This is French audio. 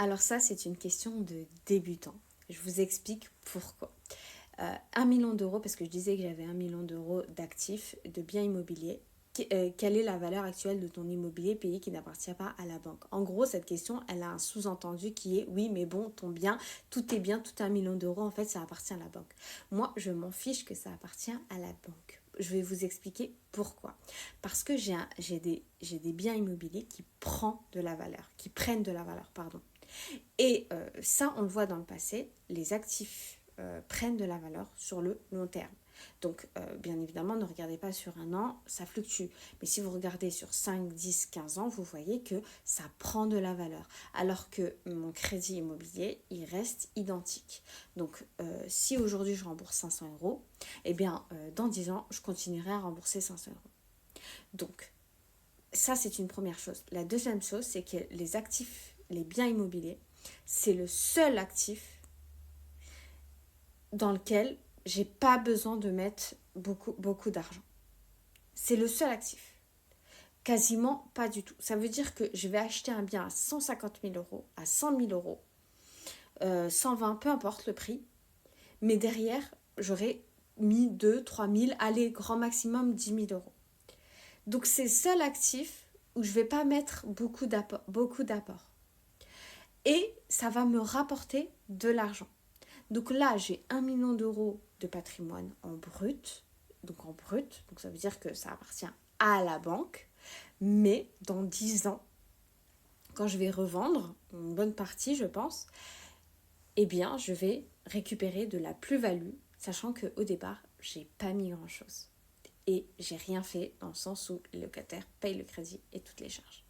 Alors ça, c'est une question de débutant. Je vous explique pourquoi. 1 million d'euros, parce que je disais que j'avais 1 million d'euros d'actifs, de biens immobiliers. Quelle est la valeur actuelle de ton immobilier payé qui n'appartient pas à la banque? En gros, cette question, elle a un sous-entendu qui est, oui, mais bon, ton bien, tout est bien, tout 1 million d'euros, en fait, ça appartient à la banque. Moi, je m'en fiche que ça appartient à la banque. Je vais vous expliquer pourquoi. Parce que j'ai des biens immobiliers qui prennent de la valeur, pardon. Et ça, on le voit dans le passé, les actifs prennent de la valeur sur le long terme. Donc, bien évidemment, ne regardez pas sur un an, ça fluctue. Mais si vous regardez sur 5, 10, 15 ans, vous voyez que ça prend de la valeur. Alors que mon crédit immobilier, il reste identique. Donc, si aujourd'hui je rembourse 500 euros, eh bien, dans 10 ans, je continuerai à rembourser 500 euros. Donc, ça, c'est une première chose. La deuxième chose, c'est que les actifs, les biens immobiliers, c'est le seul actif dans lequel j'ai pas besoin de mettre beaucoup d'argent. C'est le seul actif. Quasiment pas du tout. Ça veut dire que je vais acheter un bien à 150 000 euros, à 100 000 euros, 120, peu importe le prix. Mais derrière, j'aurais mis 2, 3 000, allez, grand maximum 10 000 euros. Donc c'est le seul actif où je ne vais pas mettre beaucoup d'apport. Et ça va me rapporter de l'argent. Donc là, j'ai 1 million d'euros de patrimoine en brut. Donc ça veut dire que ça appartient à la banque. Mais dans 10 ans, quand je vais revendre, une bonne partie je pense, eh bien je vais récupérer de la plus-value, sachant qu'au départ, j'ai pas mis grand-chose. Et j'ai rien fait dans le sens où le locataire paye le crédit et toutes les charges.